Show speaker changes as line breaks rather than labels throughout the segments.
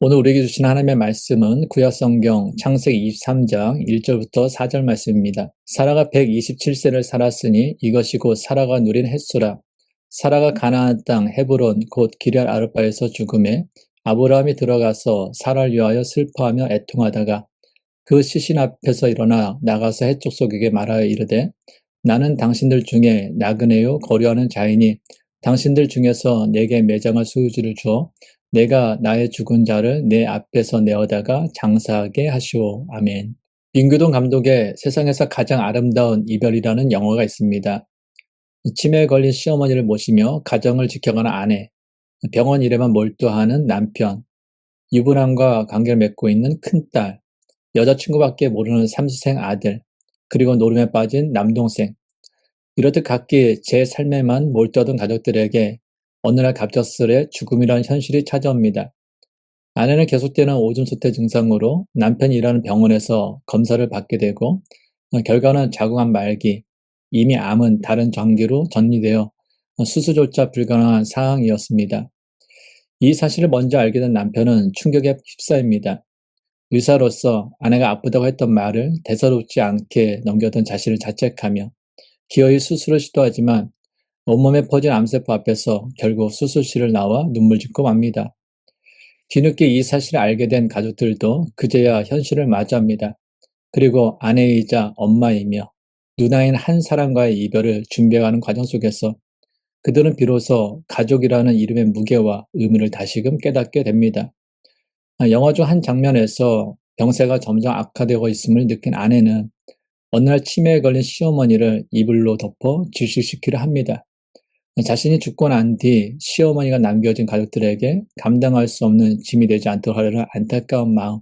오늘 우리에게 주신 하나님의 말씀은 구약성경 창세기 23장 1절부터 4절 말씀입니다. 사라가 127세를 살았으니 이것이 곧 사라가 누린 햇수라. 사라가 가나안 땅 헤브론 곧 기럇 아르바에서 죽음에 아브라함이 들어가서 사라를 위하여 슬퍼하며 애통하다가 그 시신 앞에서 일어나 나가서 헷 족속에게 말하여 이르되 나는 당신들 중에 나그네요 거류하는 자이니 당신들 중에서 내게 매장할 소유지를 주어 내가 나의 죽은 자를 내 앞에서 내어다가 장사하게 하시오. 아멘. 빈규동 감독의 세상에서 가장 아름다운 이별이라는 영화가 있습니다. 치매에 걸린 시어머니를 모시며 가정을 지켜가는 아내, 병원 일에만 몰두하는 남편, 유부남과 관계를 맺고 있는 큰딸, 여자친구밖에 모르는 삼수생 아들, 그리고 노름에 빠진 남동생. 이렇듯 각기 제 삶에만 몰두하던 가족들에게 어느 날 갑작스레 죽음이라는 현실이 찾아옵니다. 아내는 계속되는 오줌 수태 증상으로 남편이 일하는 병원에서 검사를 받게 되고 결과는 자궁암 말기, 이미 암은 다른 장기로 전이되어 수술조차 불가능한 상황이었습니다. 이 사실을 먼저 알게 된 남편은 충격에 휩싸입니다. 의사로서 아내가 아프다고 했던 말을 대수롭지 않게 넘겨둔 자신을 자책하며 기어이 수술을 시도하지만 온몸에 퍼진 암세포 앞에서 결국 수술실을 나와 눈물 짓고 맙니다. 뒤늦게 이 사실을 알게 된 가족들도 그제야 현실을 마주합니다. 그리고 아내이자 엄마이며 누나인 한 사람과의 이별을 준비해가는 과정 속에서 그들은 비로소 가족이라는 이름의 무게와 의미를 다시금 깨닫게 됩니다. 영화 중 한 장면에서 병세가 점점 악화되고 있음을 느낀 아내는 어느 날 치매에 걸린 시어머니를 이불로 덮어 질식시키려 합니다. 자신이 죽고 난 뒤 시어머니가 남겨진 가족들에게 감당할 수 없는 짐이 되지 않도록 하려는 안타까운 마음,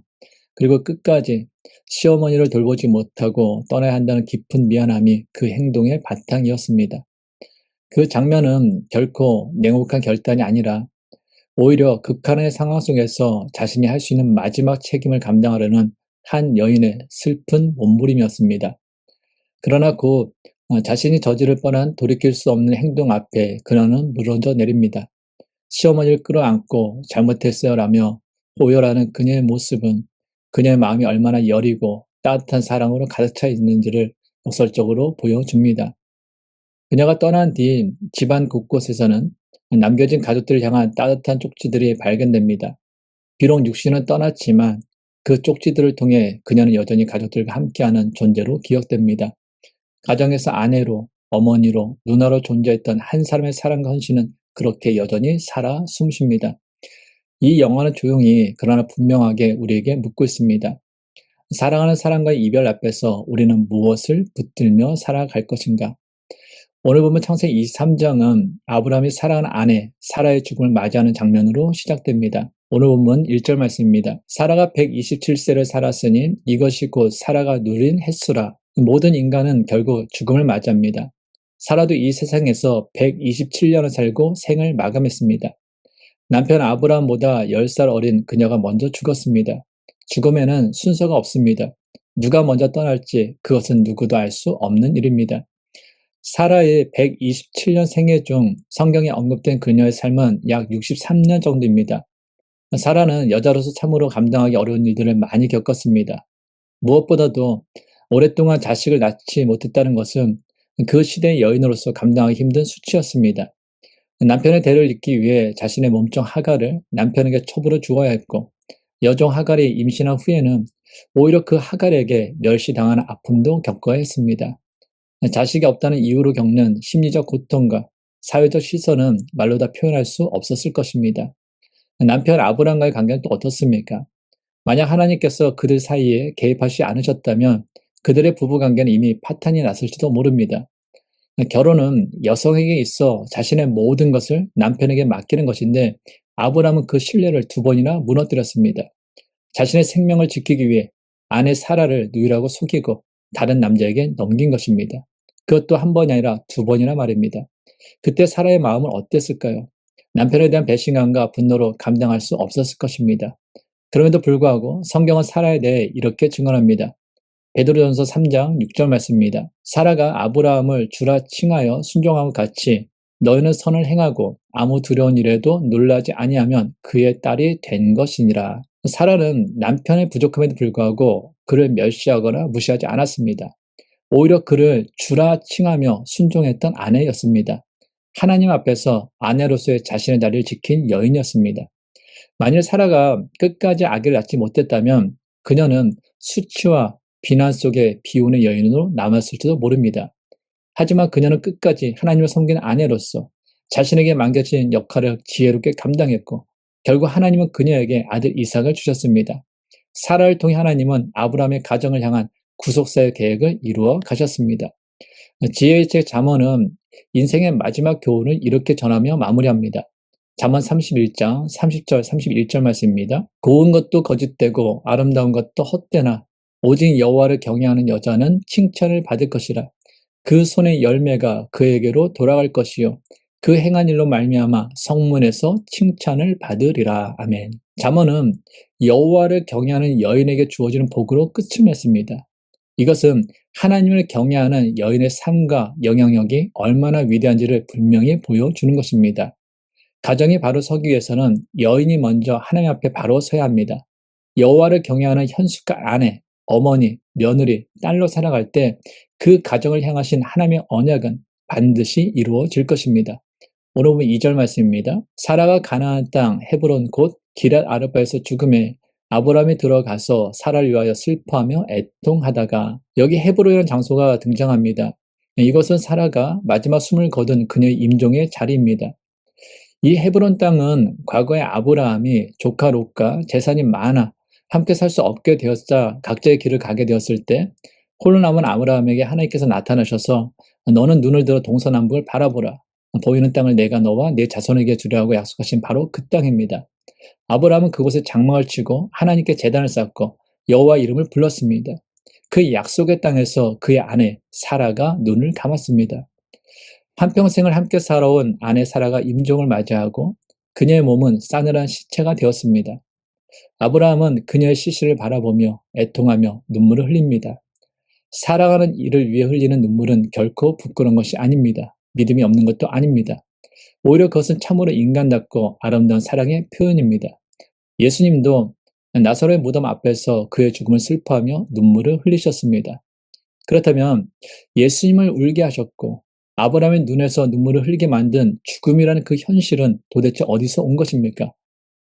그리고 끝까지 시어머니를 돌보지 못하고 떠나야 한다는 깊은 미안함이 그 행동의 바탕이었습니다. 그 장면은 결코 냉혹한 결단이 아니라 오히려 극한의 상황 속에서 자신이 할 수 있는 마지막 책임을 감당하려는 한 여인의 슬픈 몸부림이었습니다. 그러나 곧 자신이 저지를 뻔한 돌이킬 수 없는 행동 앞에 그녀는 무너져 내립니다. 시어머니를 끌어안고 잘못했어요라며 오열하는 그녀의 모습은 그녀의 마음이 얼마나 여리고 따뜻한 사랑으로 가득 차 있는지를 역설적으로 보여줍니다. 그녀가 떠난 뒤 집안 곳곳에서는 남겨진 가족들을 향한 따뜻한 쪽지들이 발견됩니다. 비록 육신은 떠났지만 그 쪽지들을 통해 그녀는 여전히 가족들과 함께하는 존재로 기억됩니다. 가정에서 아내로, 어머니로, 누나로 존재했던 한 사람의 사랑과 헌신은 그렇게 여전히 살아 숨쉽니다. 이 영화는 조용히 그러나 분명하게 우리에게 묻고 있습니다. 사랑하는 사람과의 이별 앞에서 우리는 무엇을 붙들며 살아갈 것인가? 오늘 보면 창세기 23장은 아브라함이 사랑하는 아내 사라의 죽음을 맞이하는 장면으로 시작됩니다. 오늘 본문 1절 말씀입니다. 사라가 127세를 살았으니 이것이 곧 사라가 누린 햇수라. 모든 인간은 결국 죽음을 맞이합니다. 사라도 이 세상에서 127년을 살고 생을 마감했습니다. 남편 아브라함보다 10살 어린 그녀가 먼저 죽었습니다. 죽음에는 순서가 없습니다. 누가 먼저 떠날지 그것은 누구도 알 수 없는 일입니다. 사라의 127년 생애 중 성경에 언급된 그녀의 삶은 약 63년 정도입니다. 사라는 여자로서 참으로 감당하기 어려운 일들을 많이 겪었습니다. 무엇보다도 오랫동안 자식을 낳지 못했다는 것은 그 시대의 여인으로서 감당하기 힘든 수치였습니다. 남편의 대를 잇기 위해 자신의 몸종 하갈을 남편에게 첩으로 주어야 했고, 여종 하갈이 임신한 후에는 오히려 그 하갈에게 멸시당하는 아픔도 겪어야 했습니다. 자식이 없다는 이유로 겪는 심리적 고통과 사회적 시선은 말로 다 표현할 수 없었을 것입니다. 남편 아브람과의 관계는 또 어떻습니까? 만약 하나님께서 그들 사이에 개입하지 않으셨다면 그들의 부부관계는 이미 파탄이 났을지도 모릅니다. 결혼은 여성에게 있어 자신의 모든 것을 남편에게 맡기는 것인데 아브람은 그 신뢰를 2번이나 무너뜨렸습니다. 자신의 생명을 지키기 위해 아내 사라를 누이라고 속이고 다른 남자에게 넘긴 것입니다. 그것도 한 번이 아니라 2번이나 말입니다. 그때 사라의 마음은 어땠을까요? 남편에 대한 배신감과 분노로 감당할 수 없었을 것입니다. 그럼에도 불구하고 성경은 사라에 대해 이렇게 증언합니다. 베드로전서 3장 6절 말씀입니다. 사라가 아브라함을 주라 칭하여 순종함과 같이 너희는 선을 행하고 아무 두려운 일에도 놀라지 아니하면 그의 딸이 된 것이니라. 사라는 남편의 부족함에도 불구하고 그를 멸시하거나 무시하지 않았습니다. 오히려 그를 주라 칭하며 순종했던 아내였습니다. 하나님 앞에서 아내로서의 자신의 자리를 지킨 여인이었습니다. 만일 사라가 끝까지 아기를 낳지 못했다면 그녀는 수치와 비난 속의 비운의 여인으로 남았을지도 모릅니다. 하지만 그녀는 끝까지 하나님을 섬기는 아내로서 자신에게 맡겨진 역할을 지혜롭게 감당했고 결국 하나님은 그녀에게 아들 이삭을 주셨습니다. 사라를 통해 하나님은 아브라함의 가정을 향한 구속사의 계획을 이루어 가셨습니다. 지혜의 책 잠언은 인생의 마지막 교훈을 이렇게 전하며 마무리합니다. 잠언 31장 30절 31절 말씀입니다. 고운 것도 거짓되고 아름다운 것도 헛되나 오직 여호와를 경외하는 여자는 칭찬을 받을 것이라. 그 손의 열매가 그에게로 돌아갈 것이요 그 행한 일로 말미암아 성문에서 칭찬을 받으리라. 아멘. 잠언은 여호와를 경외하는 여인에게 주어지는 복으로 끝을 맺습니다. 이것은 하나님을 경외하는 여인의 삶과 영향력이 얼마나 위대한지를 분명히 보여주는 것입니다. 가정이 바로 서기 위해서는 여인이 먼저 하나님 앞에 바로 서야 합니다. 여호와를 경외하는 현숙과 아내, 어머니, 며느리, 딸로 살아갈 때 그 가정을 향하신 하나님의 언약은 반드시 이루어질 것입니다. 오늘 보면 2절 말씀입니다. 사라가 가나안 땅 헤브론 곧 기럇 아르바에서 죽음에 아브라함이 들어가서 사라를 위하여 슬퍼하며 애통하다가 여기 헤브론이라는 장소가 등장합니다. 이것은 사라가 마지막 숨을 거둔 그녀의 임종의 자리입니다. 이 헤브론 땅은 과거에 아브라함이 조카 롯과 재산이 많아 함께 살 수 없게 되었자 각자의 길을 가게 되었을 때 홀로 남은 아브라함에게 하나님께서 나타나셔서 너는 눈을 들어 동서남북을 바라보라. 보이는 땅을 내가 너와 네 자손에게 주려고 약속하신 바로 그 땅입니다. 아브라함은 그곳에 장막을 치고 하나님께 제단을 쌓고 여호와 이름을 불렀습니다. 그 약속의 땅에서 그의 아내 사라가 눈을 감았습니다. 한평생을 함께 살아온 아내 사라가 임종을 맞이하고 그녀의 몸은 싸늘한 시체가 되었습니다. 아브라함은 그녀의 시신을 바라보며 애통하며 눈물을 흘립니다. 사랑하는 이를 위해 흘리는 눈물은 결코 부끄러운 것이 아닙니다. 믿음이 없는 것도 아닙니다. 오히려 그것은 참으로 인간답고 아름다운 사랑의 표현입니다. 예수님도 나사로의 무덤 앞에서 그의 죽음을 슬퍼하며 눈물을 흘리셨습니다. 그렇다면 예수님을 울게 하셨고 아브라함의 눈에서 눈물을 흘리게 만든 죽음이라는 그 현실은 도대체 어디서 온 것입니까?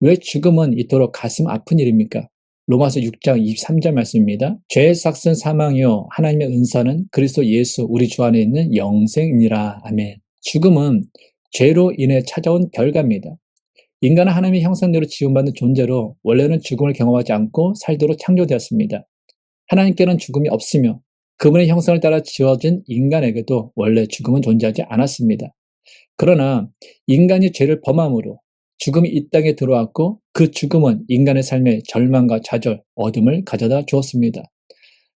왜 죽음은 이토록 가슴 아픈 일입니까? 로마서 6장 23절 말씀입니다. 죄의 삭은 사망이요 하나님의 은사는 그리스도 예수 우리 주 안에 있는 영생이니라. 아멘. 죽음은 죄로 인해 찾아온 결과입니다. 인간은 하나님의 형상대로 지음받은 존재로 원래는 죽음을 경험하지 않고 살도록 창조되었습니다. 하나님께는 죽음이 없으며 그분의 형상을 따라 지어진 인간에게도 원래 죽음은 존재하지 않았습니다. 그러나 인간이 죄를 범함으로 죽음이 이 땅에 들어왔고 그 죽음은 인간의 삶에 절망과 좌절, 어둠을 가져다 주었습니다.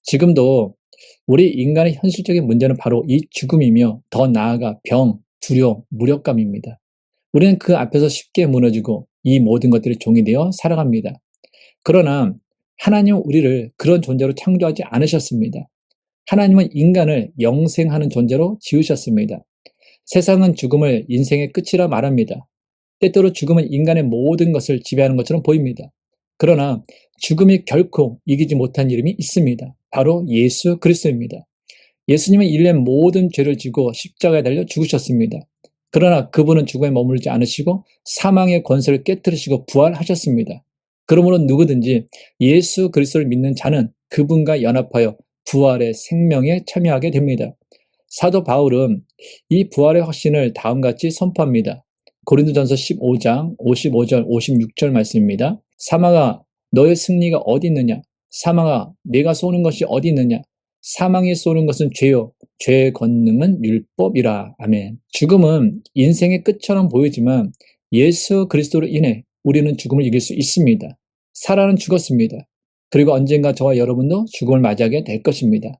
지금도 우리 인간의 현실적인 문제는 바로 이 죽음이며 더 나아가 병, 두려움, 무력감입니다. 우리는 그 앞에서 쉽게 무너지고 이 모든 것들이 종이 되어 살아갑니다. 그러나 하나님은 우리를 그런 존재로 창조하지 않으셨습니다. 하나님은 인간을 영생하는 존재로 지으셨습니다. 세상은 죽음을 인생의 끝이라 말합니다. 때때로 죽음은 인간의 모든 것을 지배하는 것처럼 보입니다. 그러나 죽음이 결코 이기지 못한 이름이 있습니다. 바로 예수 그리스도입니다. 예수님은 인류의 모든 죄를 지고 십자가에 달려 죽으셨습니다. 그러나 그분은 죽음에 머물지 않으시고 사망의 권세를 깨뜨리시고 부활하셨습니다. 그러므로 누구든지 예수 그리스도를 믿는 자는 그분과 연합하여 부활의 생명에 참여하게 됩니다. 사도 바울은 이 부활의 확신을 다음같이 선포합니다. 고린도전서 15장 55절 56절 말씀입니다. 사망아 너의 승리가 어디 있느냐? 사망아 네가 쏘는 것이 어디 있느냐? 사망이 쏘는 것은 죄요 죄의 권능은 율법이라. 아멘. 죽음은 인생의 끝처럼 보이지만 예수 그리스도로 인해 우리는 죽음을 이길 수 있습니다. 사라는 죽었습니다. 그리고 언젠가 저와 여러분도 죽음을 맞이하게 될 것입니다.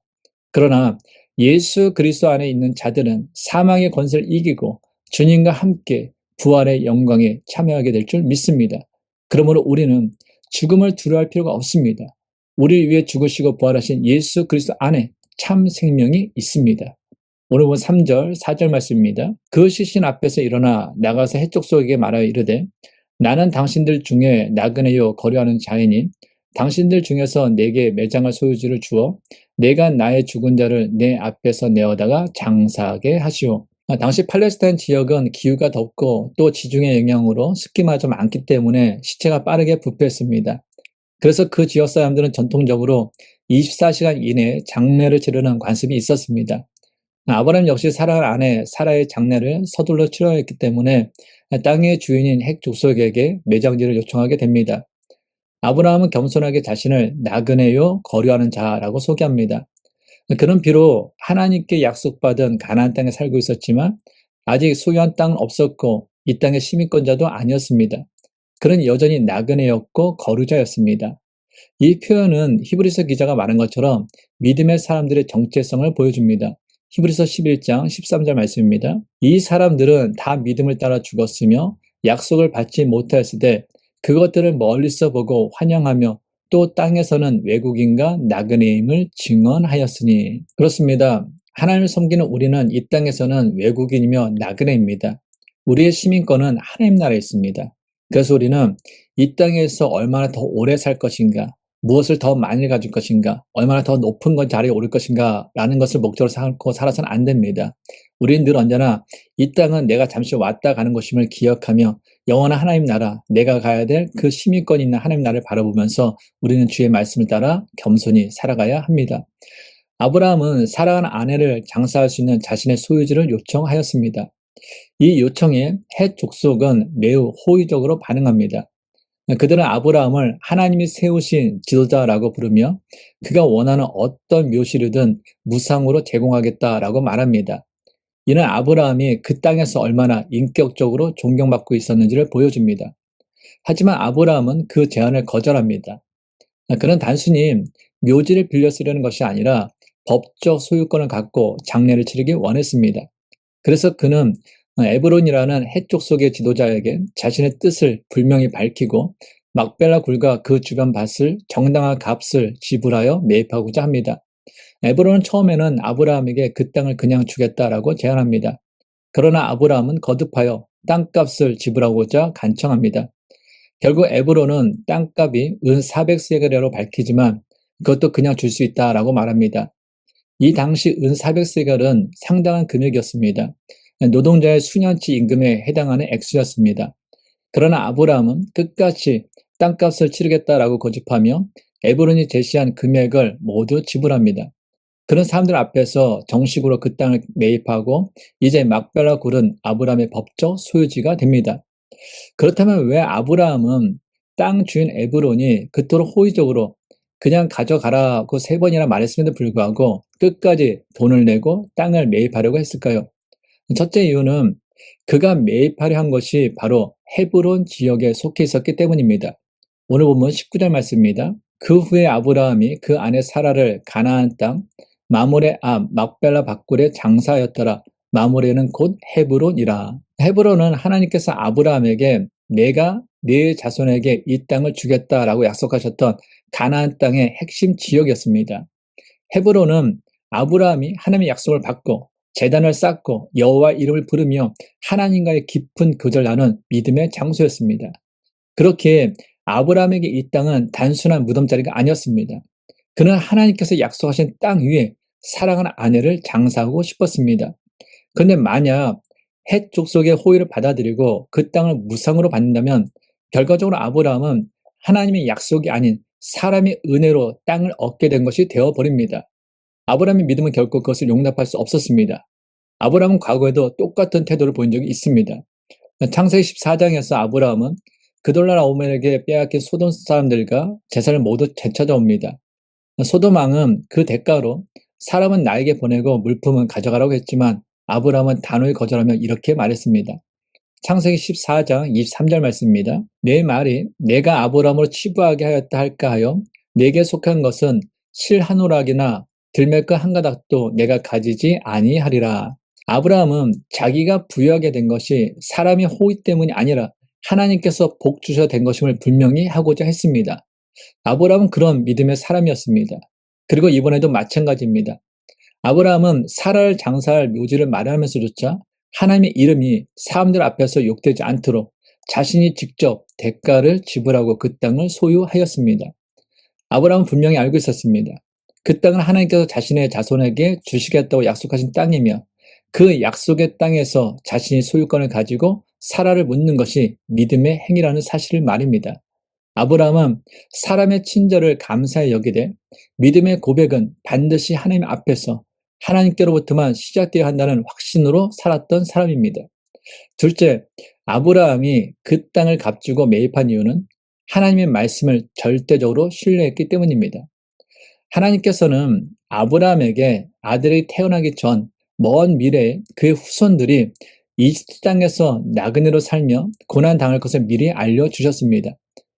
그러나 예수 그리스도 안에 있는 자들은 사망의 권세를 이기고 주님과 함께 부활의 영광에 참여하게 될 줄 믿습니다. 그러므로 우리는 죽음을 두려워할 필요가 없습니다. 우리를 위해 죽으시고 부활하신 예수 그리스도 안에 참 생명이 있습니다. 오늘 본 3절, 4절 말씀입니다. 그 시신 앞에서 일어나 나가서 해쪽 속에게 말하여 이르되 나는 당신들 중에 나그네요 거류하는 자이니 당신들 중에서 내게 매장할 소유지를 주어 내가 나의 죽은 자를 내 앞에서 내어다가 장사하게 하시오. 당시 팔레스타인 지역은 기후가 덥고 또 지중해 영향으로 습기가 좀 많기 때문에 시체가 빠르게 부패했습니다. 그래서 그 지역 사람들은 전통적으로 24시간 이내에 장례를 치르는 관습이 있었습니다. 아브라함 역시 사라 아내 사라의 장례를 서둘러 치러야 했기 때문에 땅의 주인인 핵 족속에게 매장지를 요청하게 됩니다. 아브라함은 겸손하게 자신을 나그네요 거류하는 자라고 소개합니다. 그는 비록 하나님께 약속받은 가나안 땅에 살고 있었지만 아직 소유한 땅은 없었고 이 땅의 시민권자도 아니었습니다. 그는 여전히 나그네였고 거류자였습니다. 이 표현은 히브리서 기자가 말한 것처럼 믿음의 사람들의 정체성을 보여줍니다. 히브리서 11장 13절 말씀입니다. 이 사람들은 다 믿음을 따라 죽었으며 약속을 받지 못하였을 때 그것들을 멀리서 보고 환영하며 또 땅에서는 외국인과 나그네임을 증언하였으니. 그렇습니다. 하나님을 섬기는 우리는 이 땅에서는 외국인이며 나그네입니다. 우리의 시민권은 하나님 나라에 있습니다. 그래서 우리는 이 땅에서 얼마나 더 오래 살 것인가, 무엇을 더 많이 가질 것인가, 얼마나 더 높은 자리에 오를 것인가 라는 것을 목적으로 삼고 살아서는 안 됩니다. 우리는 늘 언제나 이 땅은 내가 잠시 왔다 가는 곳임을 기억하며 영원한 하나님 나라, 내가 가야 될 그 시민권이 있는 하나님 나라를 바라보면서 우리는 주의 말씀을 따라 겸손히 살아가야 합니다. 아브라함은 사랑하는 아내를 장사할 수 있는 자신의 소유지를 요청하였습니다. 이 요청에 헷 족속은 매우 호의적으로 반응합니다. 그들은 아브라함을 하나님이 세우신 지도자라고 부르며 그가 원하는 어떤 묘실이든 무상으로 제공하겠다라고 말합니다. 이는 아브라함이 그 땅에서 얼마나 인격적으로 존경받고 있었는지를 보여줍니다. 하지만 아브라함은 그 제안을 거절합니다. 그는 단순히 묘지를 빌려 쓰려는 것이 아니라 법적 소유권을 갖고 장례를 치르기 원했습니다. 그래서 그는 에브론이라는 해쪽 속의 지도자에게 자신의 뜻을 분명히 밝히고 막벨라 굴과 그 주변 밭을 정당한 값을 지불하여 매입하고자 합니다. 에브론은 처음에는 아브라함에게 그 땅을 그냥 주겠다라고 제안합니다. 그러나 아브라함은 거듭하여 땅값을 지불하고자 간청합니다. 결국 에브론은 땅값이 은 400세겔이라고 밝히지만 그것도 그냥 줄 수 있다라고 말합니다. 이 당시 은 400세겔은 상당한 금액이었습니다. 노동자의 수년치 임금에 해당하는 액수였습니다. 그러나 아브라함은 끝까지 땅값을 치르겠다라고 고집하며 에브론이 제시한 금액을 모두 지불합니다. 그런 사람들 앞에서 정식으로 그 땅을 매입하고 이제 막벨라 굴은 아브라함의 법적 소유지가 됩니다. 그렇다면 왜 아브라함은 땅 주인 에브론이 그토록 호의적으로 그냥 가져가라고 3번이나 말했음에도 불구하고 끝까지 돈을 내고 땅을 매입하려고 했을까요? 첫째 이유는 그가 매입하려 한 것이 바로 헤브론 지역에 속해 있었기 때문입니다. 오늘 본문 19절 말씀입니다. 그 후에 아브라함이 그 아내 사라를 가나안 땅 마모레 앞 막벨라 밭굴에 장사하였더라. 마모레는 곧 헤브론이라. 헤브론은 하나님께서 아브라함에게 내가 네 자손에게 이 땅을 주겠다라고 약속하셨던 가나안 땅의 핵심 지역이었습니다. 헤브론은 아브라함이 하나님의 약속을 받고 제단을 쌓고 여호와 이름을 부르며 하나님과의 깊은 교제를 나눈 믿음의 장소였습니다. 그렇게 아브라함에게 이 땅은 단순한 무덤자리가 아니었습니다. 그는 하나님께서 약속하신 땅 위에 사랑하는 아내를 장사하고 싶었습니다. 그런데 만약 헷 족속의 호의를 받아들이고 그 땅을 무상으로 받는다면 결과적으로 아브라함은 하나님의 약속이 아닌 사람의 은혜로 땅을 얻게 된 것이 되어버립니다. 아브라함의 믿음은 결코 그것을 용납할 수 없었습니다. 아브라함은 과거에도 똑같은 태도를 보인 적이 있습니다. 창세기 14장에서 아브라함은 그돌라오멜에게 빼앗긴 소돔 사람들과 재산을 모두 되찾아옵니다. 소돔 왕은 그 대가로 사람은 나에게 보내고 물품은 가져가라고 했지만 아브라함은 단호히 거절하며 이렇게 말했습니다. 창세기 14장 23절 말씀입니다. 내 말이 내가 아브라함으로 치부하게 하였다 할까 하여 내게 속한 것은 실 한 오락이나 들매가 한 가닥도 내가 가지지 아니하리라. 아브라함은 자기가 부유하게 된 것이 사람의 호의 때문이 아니라 하나님께서 복 주셔야 된 것임을 분명히 하고자 했습니다. 아브라함은 그런 믿음의 사람이었습니다. 그리고 이번에도 마찬가지입니다. 아브라함은 사라를 장사할 묘지를 마련하면서조차 하나님의 이름이 사람들 앞에서 욕되지 않도록 자신이 직접 대가를 지불하고 그 땅을 소유하였습니다. 아브라함은 분명히 알고 있었습니다. 그 땅은 하나님께서 자신의 자손에게 주시겠다고 약속하신 땅이며 그 약속의 땅에서 자신이 소유권을 가지고 사라를 묻는 것이 믿음의 행위라는 사실을 말입니다. 아브라함은 사람의 친절을 감사히 여기되 믿음의 고백은 반드시 하나님 앞에서 하나님께로부터만 시작되어야 한다는 확신으로 살았던 사람입니다. 둘째, 아브라함이 그 땅을 값주고 매입한 이유는 하나님의 말씀을 절대적으로 신뢰했기 때문입니다. 하나님께서는 아브라함에게 아들이 태어나기 전 먼 미래에 그의 후손들이 이집트 땅에서 나그네로 살며 고난당할 것을 미리 알려주셨습니다.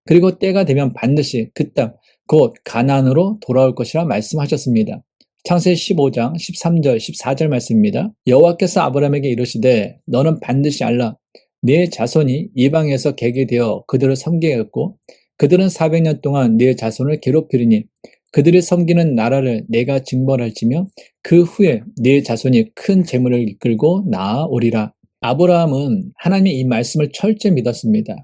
그리고 때가 되면 반드시 그 땅, 곧 가나안으로 돌아올 것이라 말씀하셨습니다. 창세기 15장 13절 14절 말씀입니다. 여호와께서 아브라함에게 이르시되 너는 반드시 알라. 네 자손이 이방에서 객이 되어 그들을 섬기겠고 그들은 400년 동안 네 자손을 괴롭히리니 그들이 섬기는 나라를 내가 징벌할지며 그 후에 네 자손이 큰 재물을 이끌고 나아오리라. 아브라함은 하나님의 이 말씀을 철저히 믿었습니다.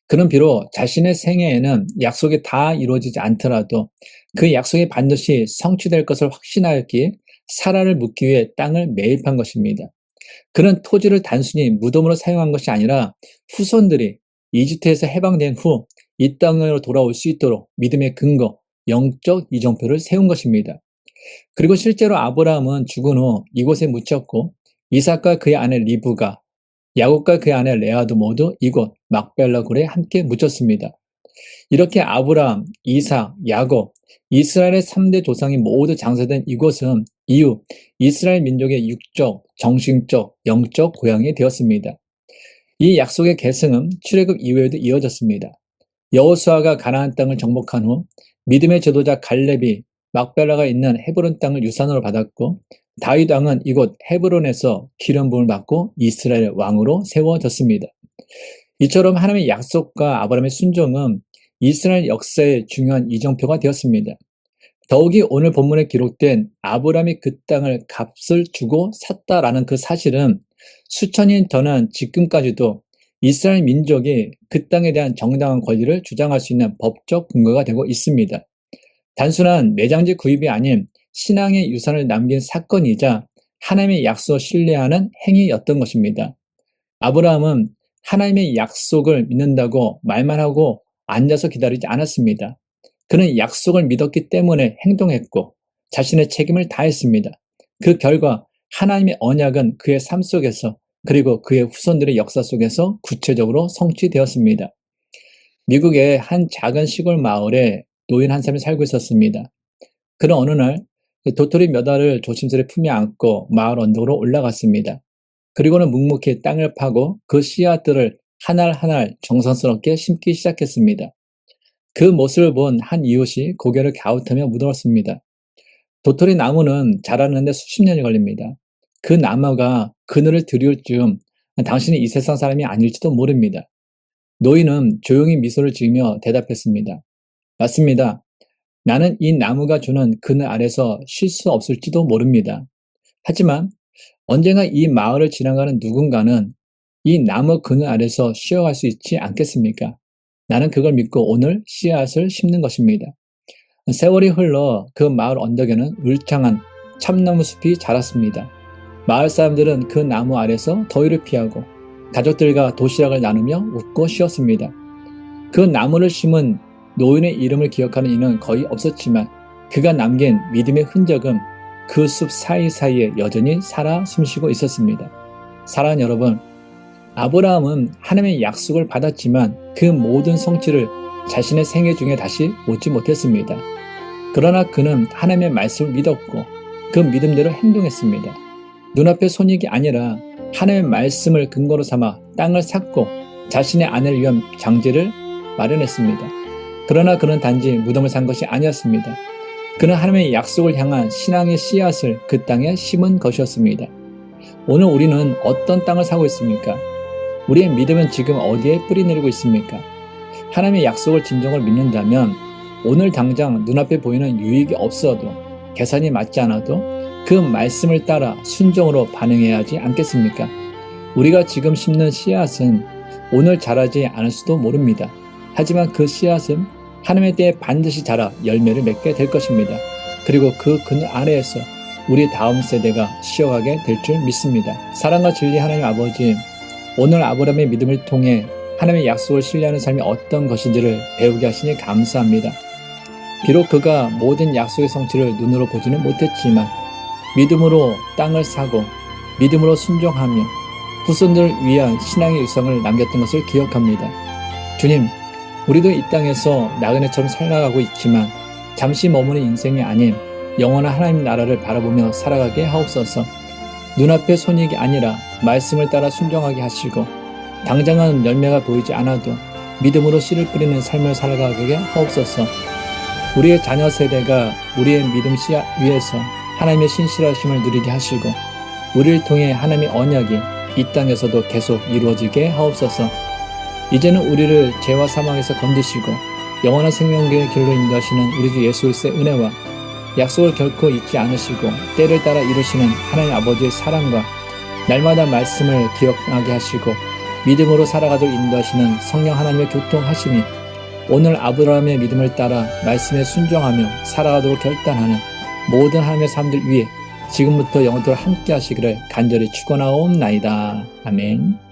그는 비록 자신의 생애에는 약속이 다 이루어지지 않더라도 그 약속이 반드시 성취될 것을 확신하였기에 사라를 묻기 위해 땅을 매입한 것입니다. 그는 토지를 단순히 무덤으로 사용한 것이 아니라 후손들이 이집트에서 해방된 후 이 땅으로 돌아올 수 있도록 믿음의 근거, 영적 이정표를 세운 것입니다. 그리고 실제로 아브라함은 죽은 후 이곳에 묻혔고 이삭과 그의 아내 리브가, 야곱과 그의 아내 레아도 모두 이곳 막벨라 굴에 함께 묻혔습니다. 이렇게 아브라함, 이삭, 야곱, 이스라엘의 3대 조상이 모두 장사된 이곳은 이후 이스라엘 민족의 육적, 정신적, 영적 고향이 되었습니다. 이 약속의 계승은 출애굽 이후에도 이어졌습니다. 여호수아가 가나안 땅을 정복한 후 믿음의 지도자 갈렙이 막벨라가 있는 헤브론 땅을 유산으로 받았고 다윗 왕은 이곳 헤브론에서 기름 부음을 받고 이스라엘 왕으로 세워졌습니다. 이처럼 하나님의 약속과 아브라함의 순종은 이스라엘 역사의 중요한 이정표가 되었습니다. 더욱이 오늘 본문에 기록된 아브라함이 그 땅을 값을 주고 샀다라는 그 사실은 수천년 전한 지금까지도 이스라엘 민족이 그 땅에 대한 정당한 권리를 주장할 수 있는 법적 근거가 되고 있습니다. 단순한 매장지 구입이 아닌 신앙의 유산을 남긴 사건이자 하나님의 약속을 신뢰하는 행위였던 것입니다. 아브라함은 하나님의 약속을 믿는다고 말만 하고 앉아서 기다리지 않았습니다. 그는 약속을 믿었기 때문에 행동했고 자신의 책임을 다했습니다. 그 결과 하나님의 언약은 그의 삶 속에서 그리고 그의 후손들의 역사 속에서 구체적으로 성취되었습니다. 미국의 한 작은 시골 마을에 노인 한 사람이 살고 있었습니다. 그는 어느 날 도토리 몇 알을 조심스레 품에 안고 마을 언덕으로 올라갔습니다. 그리고는 묵묵히 땅을 파고 그 씨앗들을 한 알 한 알 정성스럽게 심기 시작했습니다. 그 모습을 본 한 이웃이 고개를 갸웃하며 묻었습니다. 도토리 나무는 자라는데 수십 년이 걸립니다. 그 나무가 그늘을 들일 즈음 당신이 이 세상 사람이 아닐지도 모릅니다. 노인은 조용히 미소를 지으며 대답했습니다. 맞습니다. 나는 이 나무가 주는 그늘 아래서 쉴 수 없을지도 모릅니다. 하지만 언젠가 이 마을을 지나가는 누군가는 이 나무 그늘 아래서 쉬어갈 수 있지 않겠습니까? 나는 그걸 믿고 오늘 씨앗을 심는 것입니다. 세월이 흘러 그 마을 언덕에는 울창한 참나무 숲이 자랐습니다. 마을 사람들은 그 나무 아래서 더위를 피하고 가족들과 도시락을 나누며 웃고 쉬었습니다. 그 나무를 심은 노인의 이름을 기억하는 이는 거의 없었지만 그가 남긴 믿음의 흔적은 그 숲 사이사이에 여전히 살아 숨쉬고 있었습니다. 사랑하는 여러분, 아브라함은 하나님의 약속을 받았지만 그 모든 성취를 자신의 생애 중에 다시 얻지 못했습니다. 그러나 그는 하나님의 말씀을 믿었고 그 믿음대로 행동했습니다. 눈앞의 손익이 아니라 하나님의 말씀을 근거로 삼아 땅을 샀고 자신의 아내를 위한 장제를 마련했습니다. 그러나 그는 단지 무덤을 산 것이 아니었습니다. 그는 하나님의 약속을 향한 신앙의 씨앗을 그 땅에 심은 것이었습니다. 오늘 우리는 어떤 땅을 사고 있습니까? 우리의 믿음은 지금 어디에 뿌리 내리고 있습니까? 하나님의 약속을 진정으로 믿는다면 오늘 당장 눈앞에 보이는 유익이 없어도 계산이 맞지 않아도 그 말씀을 따라 순종으로 반응해야 하지 않겠습니까? 우리가 지금 심는 씨앗은 오늘 자라지 않을 수도 모릅니다. 하지만 그 씨앗은 하나님에 대해 반드시 자라 열매를 맺게 될 것입니다. 그리고 그 그늘 아래에서 우리 다음 세대가 쉬어가게 될 줄 믿습니다. 사랑과 진리 하나님 아버지, 오늘 아브라함의 믿음을 통해 하나님의 약속을 신뢰하는 삶이 어떤 것인지를 배우게 하시니 감사합니다. 비록 그가 모든 약속의 성취를 눈으로 보지는 못했지만 믿음으로 땅을 사고 믿음으로 순종하며 후손들을 위한 신앙의 유성을 남겼던 것을 기억합니다. 주님, 우리도 이 땅에서 나그네처럼 살아가고 있지만 잠시 머무는 인생이 아닌 영원한 하나님 나라를 바라보며 살아가게 하옵소서. 눈앞의 손익이 아니라 말씀을 따라 순종하게 하시고 당장은 열매가 보이지 않아도 믿음으로 씨를 뿌리는 삶을 살아가게 하옵소서. 우리의 자녀 세대가 우리의 믿음 씨앗 위에서 하나님의 신실하심을 누리게 하시고 우리를 통해 하나님의 언약이 이 땅에서도 계속 이루어지게 하옵소서. 이제는 우리를 죄와 사망에서 건지시고 영원한 생명의 길로 인도하시는 우리 주 예수 그리스도의 은혜와 약속을 결코 잊지 않으시고 때를 따라 이루시는 하나님 아버지의 사랑과 날마다 말씀을 기억나게 하시고 믿음으로 살아가도록 인도하시는 성령 하나님의 교통하심이 오늘 아브라함의 믿음을 따라 말씀에 순종하며 살아가도록 결단하는 모든 하나님의 사람들 위해 지금부터 영원토록 함께 하시기를 간절히 축원하옵나이다. 아멘.